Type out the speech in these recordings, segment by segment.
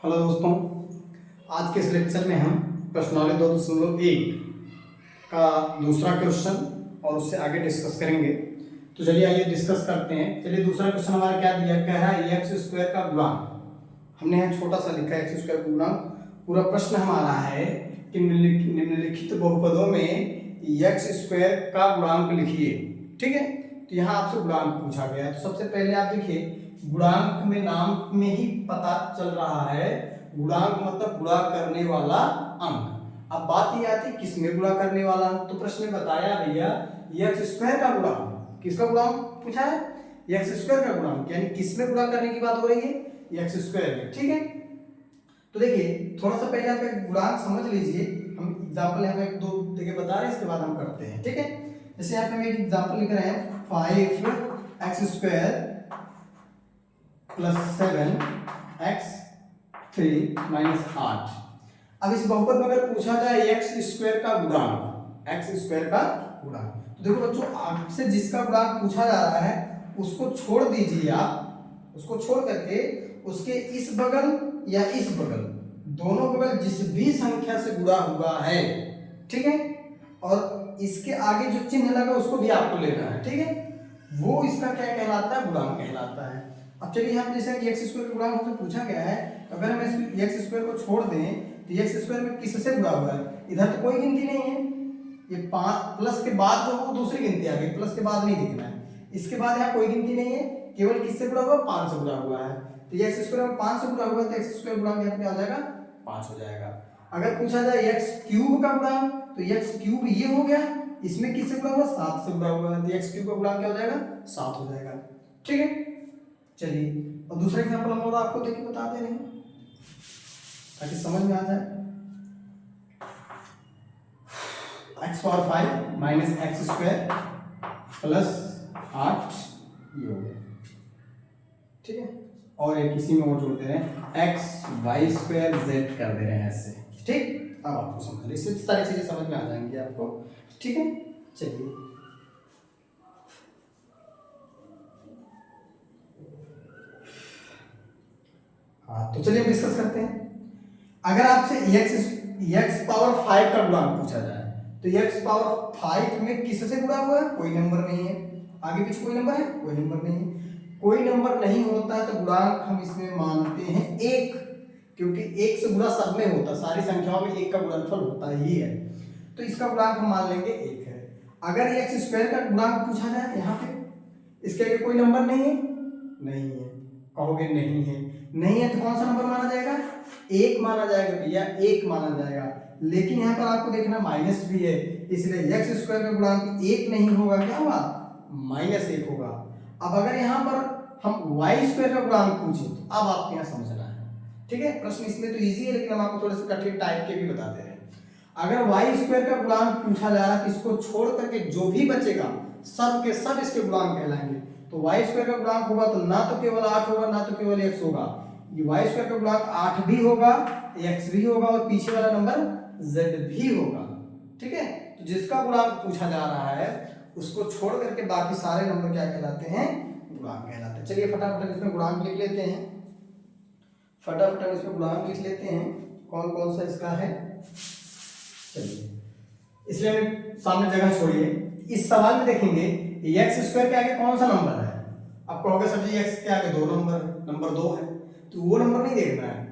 Hello दोस्तों, आज के इस लेक्चर में हम प्रश्नावली 2.1 का दूसरा क्वेश्चन और उससे आगे डिस्कस करेंगे। तो चलिए आइए डिस्कस करते हैं। चलिए दूसरा क्वेश्चन हमारा क्या दिया, कह रहा है एक्स स्क्वायर का गुणांक। हमने यहाँ छोटा सा लिखा है एक्स स्क्वायर का गुणांक। पूरा प्रश्न हमारा है कि निम्नलिखित बहुपदों में एक्स स्क्वायर का गुणांक लिखिए। ठीक है, तो यहाँ आपसे गुणांक पूछा गया है। तो सबसे पहले आप देखिए, गुणांक में नाम में ही पता चल रहा है, गुणांक मतलब गुणा करने वाला अंक। अब बात ये आती है किसमें गुणा करने वाला अंक। तो प्रश्न में बताया भैया एक्स स्क्वायर का गुणांक। किसका गुणांक पूछा है? एक्स स्क्वायर का गुणांक, यानी किसमें गुणा करने की बात हो रही है? एक्स स्क्वायर में। ठीक है, तो देखिए थोड़ा सा पहले आप एक गुणांक समझ लीजिए। हम एग्जांपल यहाँ पे एक दो जगह बता रहे हैं, इसके बाद हम करते हैं। ठीक है, जैसे यहाँ पे हम एक एग्जांपल लिख रहे हैं 5x² प्लस 7x3 माइनस 8। अब इस बहुपद में अगर पूछा जाए एक्स स्क्वायर का गुणांक, एक्स स्क्वायर का गुणांक, तो देखो बच्चों आपसे जिसका गुणांक पूछा जा रहा है उसको छोड़ दीजिए आप, उसको छोड़ करके उसके इस बगल या इस बगल, दोनों बगल जिस भी संख्या से गुणा हुआ है, ठीक है, और इसके आगे जो चिन्ह लगा उसको भी आपको लेना है। ठीक है, वो इसका क्या कहलाता है? गुणांक कहलाता है। अब चलिए यहाँ पे जैसे एक्स स्क्वायर का गुणांक हमसे पूछा गया है, अगर हम इस एक्स स्क्वायर को छोड़ दें तो एक्स स्क्वायर में किससे गुणा हुआ है? इधर तो कोई गिनती नहीं है, ये 5 प्लस के बाद जो वो दूसरी गिनती आ गई, प्लस के बाद नहीं दिखना है। इसके बाद यहाँ कोई गिनती नहीं है, केवल किससे गुणा हुआ? 5 से गुणा हुआ है। तो ये एक्स स्क्वायर में 5 से गुणा हुआ है, तो एक्स स्क्वायर गुणांक यहाँ पे आ जाएगा 5 हो जाएगा। अगर पूछा जाए एक्स क्यूब का गुणांक, तो एक्स क्यूब ये हो गया, इसमें किससे गुणा हुआ? 7 से गुणा हुआ है, तो एक्स क्यूब का गुणांक क्या हो जाएगा? 7 हो जाएगा। ठीक है, चलिए और दूसरा एग्जांपल हम और आपको देखिए बता दे रहे हैं ताकि समझ में आ जाए। x⁴ माइनस x² प्लस 8 ये हो गया। ठीक है, और एक इसी में और जोड़ते हैं x⁴ z कर दे रहे हैं ऐसे। ठीक, अब आपको समझ लीजिए, इससे सारी चीजें समझ में आ जाएंगी आपको। ठीक है, चलिए हाँ, तो चलिए डिस्कस करते हैं। अगर आपसे x⁴ का गुणांक पूछा जाए तो x⁴ में किससे गुणा हुआ है? कोई नंबर नहीं है, आगे पीछे कोई नंबर है? कोई नंबर नहीं है। कोई नंबर नहीं होता है तो गुणांक हम इसमें मानते हैं 1, क्योंकि 1 से गुणा सब में होता है, सारी संख्याओं में 1 का गुणनफल होता ही है, तो इसका गुणांक हम मान लेंगे 1 है। अगर x² का गुणांक पूछा जाए, यहाँ पे इसके आगे कोई नंबर नहीं है, नहीं है, कहोगे नहीं है, नहीं है तो कौन सा नंबर माना जाएगा? 1 माना जाएगा भैया, 1 माना जाएगा। लेकिन यहाँ पर आपको देखना माइनस भी है, इसलिए x² का गुणांक 1 नहीं होगा, क्या होगा? -1 होगा। अब अगर यहाँ पर हम y² का गुणांक पूछे तो अब आपको यहाँ समझना है। ठीक है, प्रश्न इसमें तो इजी है, लेकिन हम आपको थोड़े से कठिन टाइप के भी बता दे रहे हैं। अगर y² का गुणांक पूछा जा रहा है, इसको छोड़ करके जो भी बचेगा सब के सब इसके गुणांक कहलाएंगे। तो y² का गुणांक होगा तो ना तो केवल 8 होगा, ना तो केवल x होगा, ये y² का गुणांक 8 भी होगा, x भी होगा, और पीछे वाला नंबर z भी होगा। ठीक है, तो जिसका गुणांक पूछा जा रहा है उसको छोड़ करके बाकी सारे नंबर क्या कहलाते हैं? गुणांक कहलाते हैं। चलिए फटाफट इसमें गुणांक लिख लेते हैं, फटाफट इसमें गुणांक लिख लेते हैं, कौन कौन सा इसका है। चलिए, इसलिए सामने जगह छोड़िए। इस सवाल में देखेंगे x² के आगे कौन सा नंबर है? आप कहोगे सर जी x के आगे 2 नंबर है, नंबर 2 है, तो वो नंबर नहीं देखना है,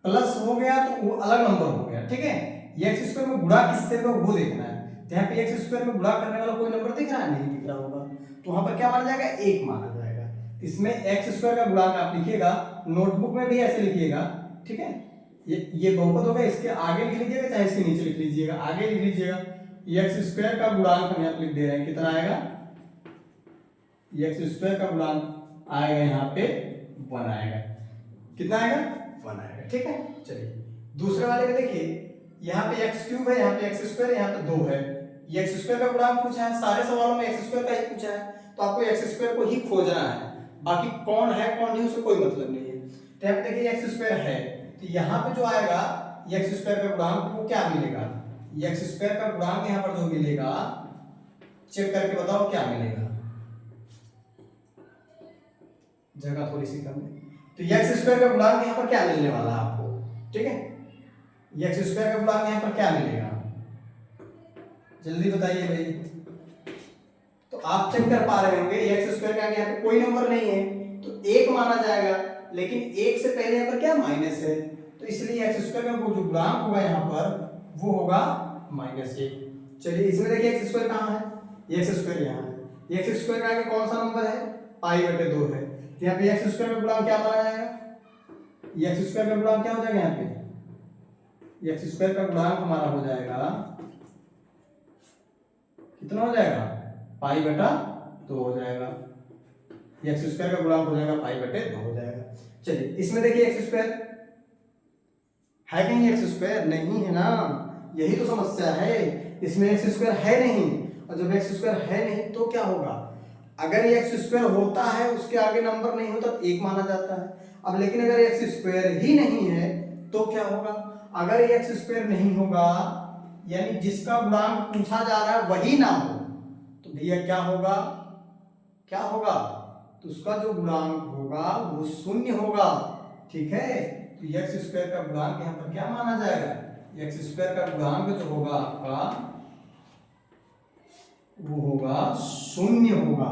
प्लस हो गया तो वो अलग नंबर हो गया। ठीक है, x² में गुणा किससे होगा वो देखना है। तो यहाँ पे x² में गुणा करने वाला कोई नंबर दिख रहा है? नहीं दिख रहा होगा, तो वहां पर क्या माना जाएगा? 1 माना जाएगा। इसमें x² का गुणांक आप लिखिएगा, नोटबुक में भी ऐसे लिखिएगा। ठीक है, ये बहुपद होगा, इसके आगे लिख लीजिएगा चाहे इसके नीचे लिख लीजिएगा, आगे लिख लीजिएगा। x² का गुणांक हम यहाँ पे लिख दे रहे हैं, कितना आएगा? x² का गुणांक आएगा यहाँ पे 1 आएगा। कितना आएगा? 1 आएगा। ठीक है, चलिए दूसरे वाले में देखिए, यहाँ पे x³ है, यहाँ पे x², यहाँ पे 2 है। ये x² का गुणांक पूछा है, सारे सवालों में x² का ही पूछा है, तो आपको x² को ही खोजना है, बाकी कौन है कौन नहीं उससे कोई मतलब नहीं है। तो यहाँ पे देखिए x² है, तो यहाँ पे जो आएगा x² का गुणांक वो क्या मिलेगा? x² का गुणांक यहाँ पर जो मिलेगा, चेक करके बताओ क्या मिलेगा, जगह थोड़ी सी कम है। तो एक्स स्क्वायर का गुणांक यहाँ पर क्या मिलने वाला है आपको, ठीक है, एक्स स्क्वायर का गुणांक यहाँ पर क्या मिलेगा, जल्दी बताइए भाई। तो आप चेक कर पा रहे होंगे एक्स स्क्वायर का यहाँ पे कोई नंबर नहीं है तो एक माना जाएगा, लेकिन एक से पहले यहाँ पर क्या माइनस है, तो इसलिए एक्स स्क्वायर का जो गुणांक होगा यहाँ पर वो होगा -1। चलिए इसमें देखिए एक्स स्क्वायर कहाँ है, एक्स स्क्वायर यहाँ है, एक्स स्क्वायर का आगे कौन सा नंबर है, π/2 है, तो यहाँ पे एक्स स्क्वायर का गुणांक क्या माना जाएगा, एक्स स्क्वायर का गुणांक क्या हो जाएगा, यहाँ पे एक्स स्क्वायर का गुणांक हमारा हो जाएगा कितना हो जाएगा, π/2 हो जाएगा, एक्स स्क्वायर का गुणांक हो जाएगा π/2 हो जाएगा। चलिए इसमें देखिए एक्स स्क्वायर है कहीं, एक्स स्क्वायर नहीं है ना, यही तो समस्या है, इसमें एक्स स्क्वायर है नहीं, और जब एक्स स्क्वायर है नहीं तो क्या होगा, अगर एक्स स्क्वायर होता है उसके आगे नंबर नहीं होता तो एक माना जाता है। अब लेकिन अगर एक्स स्क्वायर ही नहीं है तो क्या होगा, अगर एक्स स्क्वायर नहीं होगा यानी जिसका गुणांक पूछा जा रहा है वही ना हो तो भैया क्या होगा, क्या होगा, तो उसका जो गुणांक होगा वो शून्य होगा, ठीक है। तो एक्स स्क्वायर का गुणांक यहाँ पर क्या माना जाएगा, एक्स स्क्वायर का गुणांक जो होगा आपका वो होगा शून्य होगा,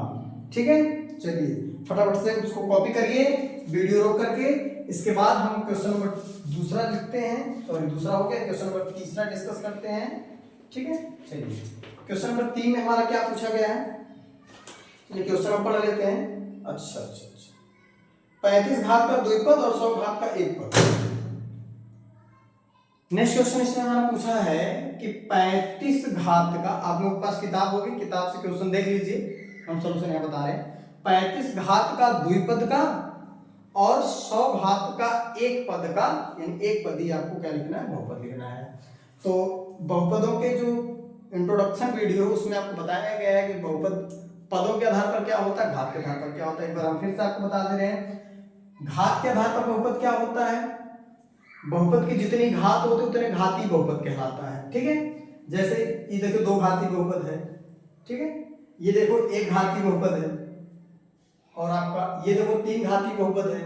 ठीक है। चलिए फटाफट से उसको कॉपी करिए वीडियो रोक करके, इसके बाद हम क्वेश्चन नंबर दूसरा लिखते हैं, सॉरी दूसरा हो गया, क्वेश्चन नंबर तीसरा डिस्कस करते हैं, ठीक है। चलिए क्वेश्चन नंबर 3 में हमारा क्या पूछा गया है, चलिए क्वेश्चन हम पढ़ लेते हैं। अच्छा 35 घात का द्विपद और 100 घात का एक पद। नेक्स्ट क्वेश्चन इसमें हमारा पूछा है कि 35 घात का, आप लोगों के पास किताब होगी, किताब से क्वेश्चन देख लीजिए, हम सॉल्यूशन यहाँ बता रहे हैं। 35 घात का द्विपद का और 100 घात का एक पद का, यानी एक पदी आपको क्या लिखना है, बहुपद लिखना है। तो बहुपदों के जो इंट्रोडक्शन वीडियो उसमें आपको बताया गया है कि बहुपद पदों के आधार पर क्या होता है, घात के आधार पर क्या होता है, एक बार हम फिर से आपको बता दे रहे हैं। घात के आधार पर बहुपद क्या होता है, बहुपद की जितनी घात होती है उतने घाती बहुपद कहलाता है, ठीक है। जैसे ये देखो 2 घाती बहुपद है, ठीक है, ये देखो 1 घाती बहुपद है, और आपका ये देखो 3 घाती बहुपद है,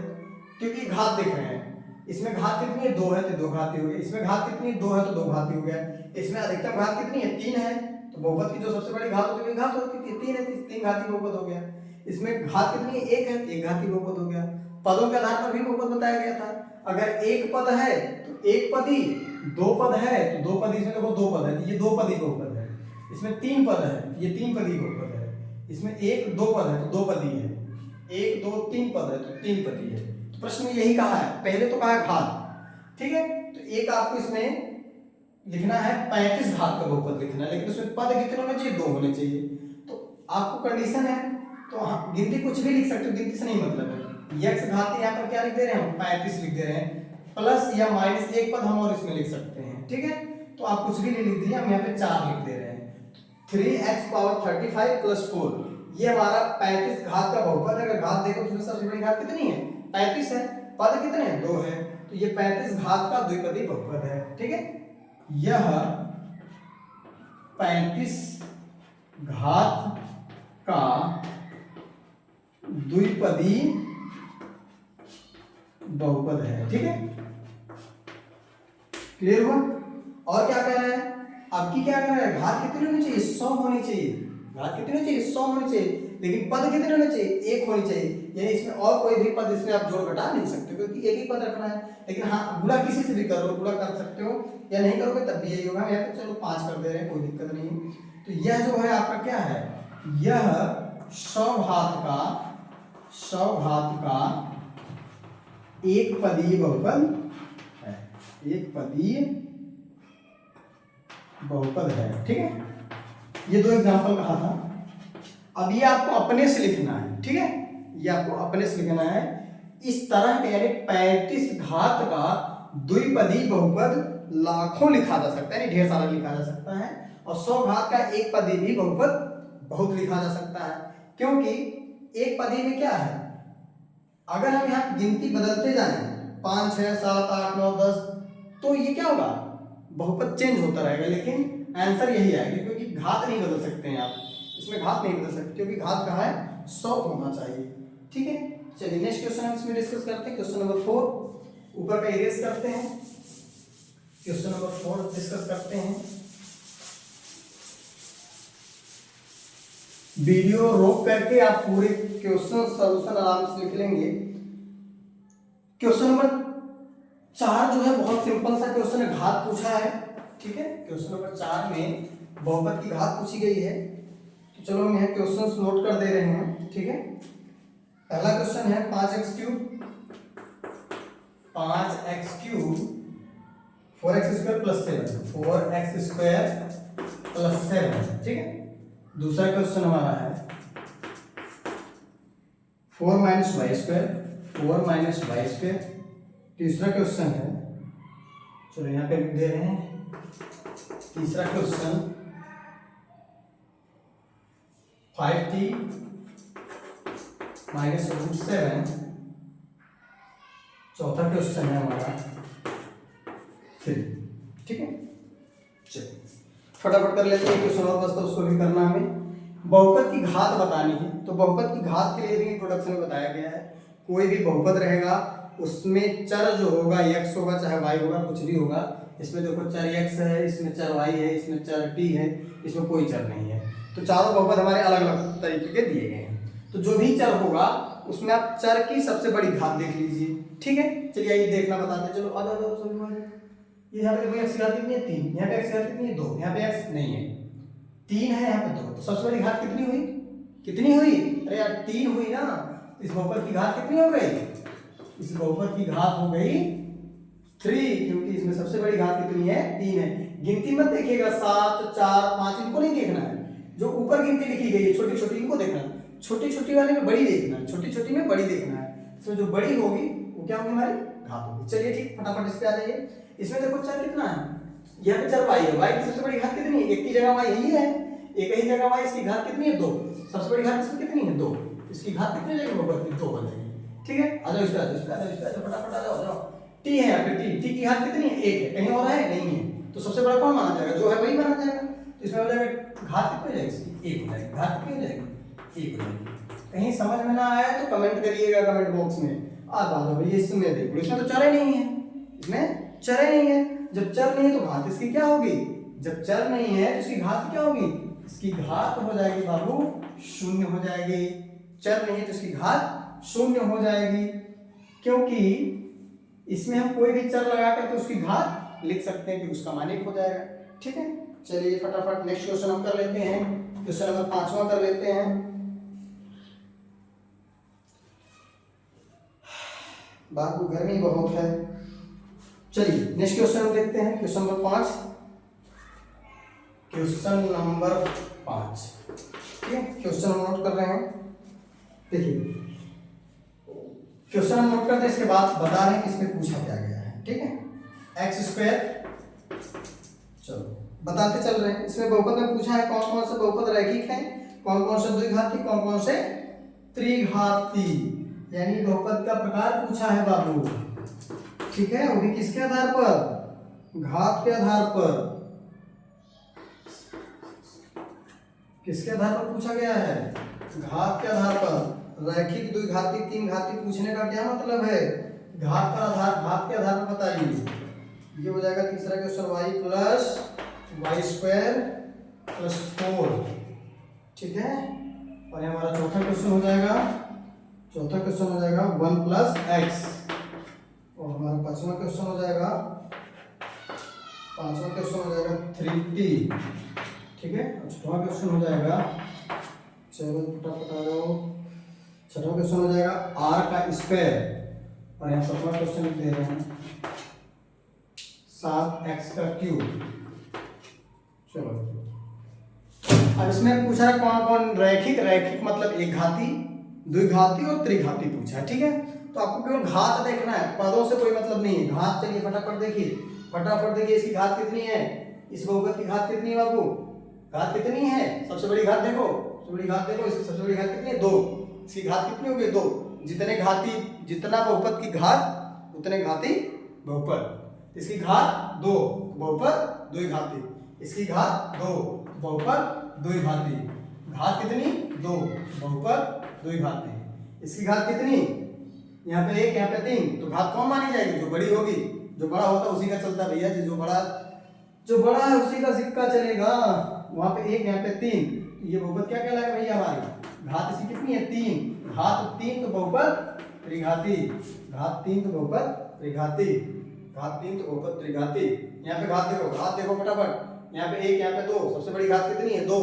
क्योंकि घात देख रहे हैं, इसमें घात कितनी है 2 है तो 2 घाती हो गई, इसमें घात कितनी है 2 है तो 2 घाती हो गया, इसमें अधिकतम घात कितनी है 3 है, तो बहुपद की जो सबसे बड़ी घात होती है घात होती है 3 है, 3 घाती बहुपद हो गया। इसमें घात कितनी है 1 है, 1 घाती बहुपद हो गया। पदों के आधार पर भी बहुपद बताया गया था, अगर एक पद है तो एक पदी, 2 पद है तो 2 पदी, इसमें देखो 2 पद है तो ये 2 पदी बहुपद है, इसमें 3 पद है ये 3 पदी बहुपद है, इसमें 1 2 पद है तो 2 पदी है, 1 2 3 पद है तो 3 पदी है। तो प्रश्न में यही कहा है, पहले तो कहा है घात, ठीक है, तो एक आपको इसमें लिखना है 35 घात का बहुपद लिखना है, लेकिन उसमें पद कितने होने चाहिए, 2 होने चाहिए। तो आपको कंडीशन है तो गिनती कुछ भी लिख सकते हो, गिनती से नहीं मतलब है। x घाती यहाँ पर क्या लिख दे रहे हैं हम, 35 लिख दे रहे हैं, प्लस या माइनस एक पद हम और इसमें लिख सकते हैं, ठीक है। तो आप कुछ भी नहीं लिख दीजिए, हम यहाँ पे 4 लिख दे रहे हैं। 3x पावर 35 प्लस 4, ये हमारा 35 घात का बहुपद है। अगर घात देखो तो सबसे बड़ी घात कितनी है 35 है, पद कितने हैं 2 है, तो ये 35 घात का द्विपदी बहुपद है, ठीक है। यह 35 घात का द्विपदी बहुपद है, ठीक है, क्लियर हुआ। और क्या कह रहा है, अब की क्या कर रहा है, घात कितनी होनी चाहिए 100 होनी चाहिए, घात कितनी होनी चाहिए 100 होनी चाहिए, लेकिन पद कितने होने चाहिए 1 होनी चाहिए, यानी इसमें और कोई भी पद इसमें आप जोड़ घटा नहीं सकते क्योंकि एक ही पद रखना है। लेकिन हाँ गुणा किसी से भी करो, गुणा कर सकते हो या नहीं करोगे तब भी यही होगा। यहाँ पे चलो 5 कर दे रहे हैं, कोई दिक्कत नहीं। तो यह जो है आपका क्या है, यह 100 घात का एक पदीय बहुपद है, एक पदीय बहुपद है, ठीक है। ये 2 एग्जांपल कहा था। अब ये आपको अपने से लिखना है, ठीक है, ये आपको अपने से लिखना है इस तरह के, यानी 35 घात का द्विपदी बहुपद लाखों लिखा जा सकता है, यानी ढेर सारा लिखा जा सकता है, और 100 घात का एक पदी भी बहुपद बहुत लिखा जा सकता है। क्योंकि एक पदी में क्या है, अगर हम यहाँ गिनती बदलते जाएं 5 6 7 8 9 10 तो ये क्या होगा, बहुपद चेंज होता रहेगा, लेकिन आंसर यही आएगा क्योंकि घात नहीं बदल सकते हैं आप, इसमें घात नहीं बदल सकते क्योंकि घात कहाँ है 100 होना चाहिए, ठीक है। चलिए नेक्स्ट क्वेश्चन हम इसमें डिस्कस करते हैं, क्वेश्चन नंबर 4। ऊपर का इरेज करते हैं, क्वेश्चन नंबर 4 डिस्कस करते हैं। वीडियो रोक करके आप पूरे क्वेश्चन सॉल्यूशन आराम से लिख लेंगे। क्वेश्चन नंबर 4 जो है बहुत सिंपल सा क्वेश्चन है, घात पूछा है, ठीक है। क्वेश्चन नंबर 4 में बहुपद की घात पूछी गई है, तो चलो हम यहाँ क्वेश्चंस नोट कर दे रहे हैं, ठीक है। पहला क्वेश्चन है 5x³ 4x² + 7 4x² + 7, ठीक है। दूसरा क्वेश्चन हमारा है 4 - y²। तीसरा क्वेश्चन है, चलो यहाँ पे लिख दे रहे हैं, तीसरा क्वेश्चन 5t - √7। चौथा क्वेश्चन है हमारा 3, ठीक है। चलिए फटाफट कर लेते हैं, क्वेश्चन और बस उसको भी करना हमें। बहुपद की घात बतानी है, तो बहुपद की घात के लिए भी इंट्रोडक्शन में बताया गया है, कोई भी बहुपद रहेगा उसमें चर जो होगा x होगा चाहे y होगा, कुछ भी होगा। इसमें देखो चर x है, इसमें चर y है, इसमें चर t है, इसमें कोई चर नहीं है। तो चारों बहुपद हमारे अलग अलग तरीके के दिए गए हैं, तो जो भी चर होगा उसमें आप चर की सबसे बड़ी घात देख लीजिए, ठीक है। चलिए ये देखना बताते हैं, चलो आ जाओ। ये यहाँ पे x की घात कितनी है 3, यहाँ पे x की घात कितनी है 2, यहाँ पे x नहीं है 3 है, यहाँ पे 2, तो सबसे बड़ी घात कितनी हुई, कितनी हुई, अरे यार 3 हुई ना। इस बहुपद की घात कितनी हो गई, इस बहुपद की घात हो गई 3, क्योंकि इसमें सबसे बड़ी घात कितनी है 3 है। गिनती मत देखिएगा 7 4 5 इनको नहीं देखना है, जो ऊपर गिनती लिखी गई है छोटी छोटी इनको देखना है, छोटी छोटी वाले में बड़ी देखना है, छोटी छोटी में बड़ी देखना है। इसमें जो बड़ी होगी वो क्या होगी, हमारी घात होगी। चलिए ठीक, फटाफट इस पे आ जाइए। इसमें देखो चर कितना है, यहाँ पे चर y है, y की सबसे बड़ी घात कितनी है, एक की जगह y यही है, एक ही जगह y, इसकी घात कितनी है 2, सबसे बड़ी घात इसमें कितनी है 2, इसकी घात कितनी हो जाएगी बहुपद की 2 हो जाएगी, ठीक है। आ जाओ इस पे, फटाफट आ जाओ। t है यहाँ पे, t की घात कितनी है 1 है, कहीं और है नहीं है, तो सबसे बड़ा कौन माना जाएगा, जो है वही माना जाएगा। तो इसमें हो जाएगा घात कितनी हो जाएगी इसकी 1 हो जाएगी, घात कितनी हो जाएगी 1 हो जाएगी। कहीं समझ में ना आया तो कमेंट करिएगा कमेंट बॉक्स में, आ जाओ भैया इसमें देखो, इसमें तो चर ही नहीं है, इसमें चर ही नहीं है। जब चर नहीं है तो घात इसकी क्या होगी, जब चर नहीं है तो इसकी घात क्या होगी, इसकी घात हो जाएगी बाबू 0 हो जाएगी। चर नहीं है तो इसकी घात 0 हो जाएगी, क्योंकि इसमें हम कोई भी चर लगा करके उसकी घात लिख सकते हैं कि उसका मान 1 हो जाएगा, ठीक है। चलिए फटाफट नेक्स्ट क्वेश्चन हम कर लेते हैं, क्वेश्चन नंबर 5वां कर लेते हैं। बाबू गर्मी बहुत है। चलिए नेक्स्ट क्वेश्चन हम देखते हैं, क्वेश्चन नंबर 5, क्वेश्चन नंबर 5, ठीक है। क्वेश्चन हम नोट कर रहे हैं, देखिए क्वेश्चन हम नोट करते हैं, इसके बाद बता रहे हैं कि इसमें पूछा क्या गया है, ठीक है। x², चलो बताते चल रहे हैं। इसमें बहुपद में पूछा है कौन कौन से बहुपद रैखिक हैं, कौन कौन से द्विघाती, कौन कौन से त्रिघाती, यानी बहुपद का प्रकार पूछा है बाबू, ठीक है। वो भी किसके आधार पर, घात के आधार पर, किसके आधार पर पूछा गया है, घात के आधार पर। रैखिक द्विघाती तीन घाती पूछने का क्या मतलब है, घात का आधार, घात के आधार पर बताइए। ये हो जाएगा तीसरा क्वेश्चन y + y² + 4, ठीक है। और ये हमारा चौथा क्वेश्चन हो जाएगा, चौथा क्वेश्चन हो जाएगा 1 + x, और हमारा पांचवा क्वेश्चन हो जाएगा, पांचवा क्वेश्चन हो जाएगा 3t, ठीक है। और छठवां क्वेश्चन हो जाएगा, चलो फटाफट आ जाओ, छठवां क्वेश्चन हो जाएगा r², और यहाँ सातवां क्वेश्चन दे रहे हैं 7x³। चलो अब इसमें पूछा है कौन कौन रैखिक, रैखिक मतलब एक घाती, द्विघाती और त्रिघाती पूछा है, ठीक है। तो आपको केवल घात देखना है, पदों से कोई मतलब नहीं है। घात चलिए फटाफट देखिए, फटाफट देखिए इसकी घात कितनी है, इस बहुपद की घात कितनी है बाबू, घात कितनी है, सबसे बड़ी घात देखो, सबसे बड़ी घात देखो, इसकी सबसे बड़ी घात कितनी है 2, इसकी घात कितनी होगी 2, जितने घाती, जितना बहुपद की घात उतने घाती बहुपद, इसकी घात 2 बहुपद द्विघाती, इसकी घात 2 बहुपद द्विघाती, घात कितनी 2 बहुपद द्विघाती, इसकी घात कितनी, यहाँ पे 1 यहाँ पे 3, तो घात कौन मानी जाएगी, जो बड़ी होगी, जो बड़ा होता है उसी का चलता भैया जी, जो बड़ा है उसी का सिक्का चलेगा। वहां पे 1 यहाँ पे 3, ये बहुपद क्या कहलाएगा भैया हमारी, घात इसकी कितनी है 3, घात 3 तो बहुपद त्रिघाती, घात 3 तो बहुपद त्रिघाती, घात 3 तो बहुपद त्रिघाती। यहाँ पे घात देखो फटाफट, यहाँ पे 1 यहाँ पे 2, सबसे बड़ी घात कितनी है 2,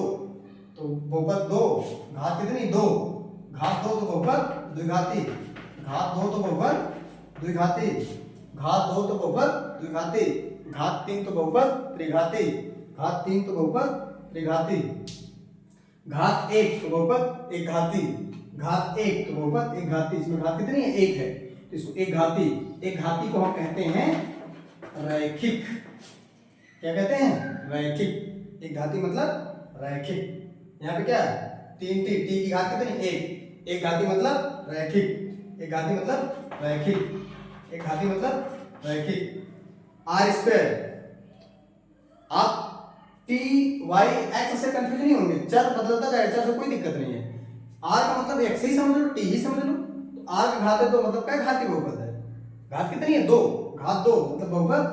तो बहुपद 2, घात कितनी 2, घात 2 तो बहुपद द्विघाती, घात 2 तो बहुपद द्विघाती, घात 2 तो बहुपद द्विघाती, घात 3 तो बहुपद त्रिघाती, घात 3 तो बहुपद त्रिघाती, घात 1 तो बहुपद एक घाती, घात 1 तो बहुपद एक घाती, इसमें घात कितनी है 1 है, तो इसको एक घाती को हम कहते हैं रैखिक। क्या कहते हैं, रैखिक। एक घाती मतलब रैखिक। यहाँ पे क्या है 3 टी की घात कितनी 1, एक घाती मतलब रैखिक, एक घाती मतलब रैखिक, एक घाती मतलब रैखिक। आर स्क्वायर, आप टी वाई एक्स से कंफ्यूज नहीं होंगे, चर बदलता जाएगा, चर से कोई दिक्कत नहीं है। आर का मतलब एक्स ही समझ लो, टी ही समझ लो, तो आर का घात है तो मतलब क्या घाती बहुपद है, घात कितनी है 2, घात 2 मतलब बहुपद,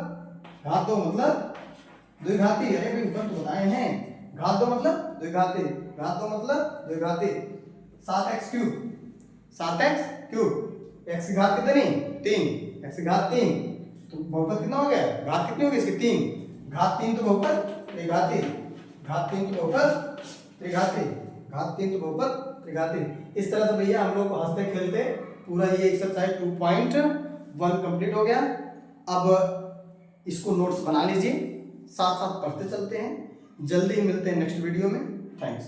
घात 2 मतलब द्विघाती। अरे भाई ऊपर तो बताए हैं, घात 2 मतलब द्विघाती, घात 2 मतलब द्विघाती। 7x cube, 7x cube, x की घात कितनी 3, x की घात 3, तो बहुपद कितना हो गया, घात कितनी होगी इसकी 3, घात 3 तो बहुपद त्रिघाती, घात 3 तो बहुपद त्रिघाती, घात 3 तो बहुपद त्रिघाती। इस तरह से भैया हम लोग हंसते खेलते पूरा ये एक्सरसाइज 2.1 कंप्लीट हो गया। अब इसको नोट्स बना लीजिए, साथ साथ पढ़ते चलते हैं। जल्दी ही मिलते हैं नेक्स्ट वीडियो में। थैंक्स।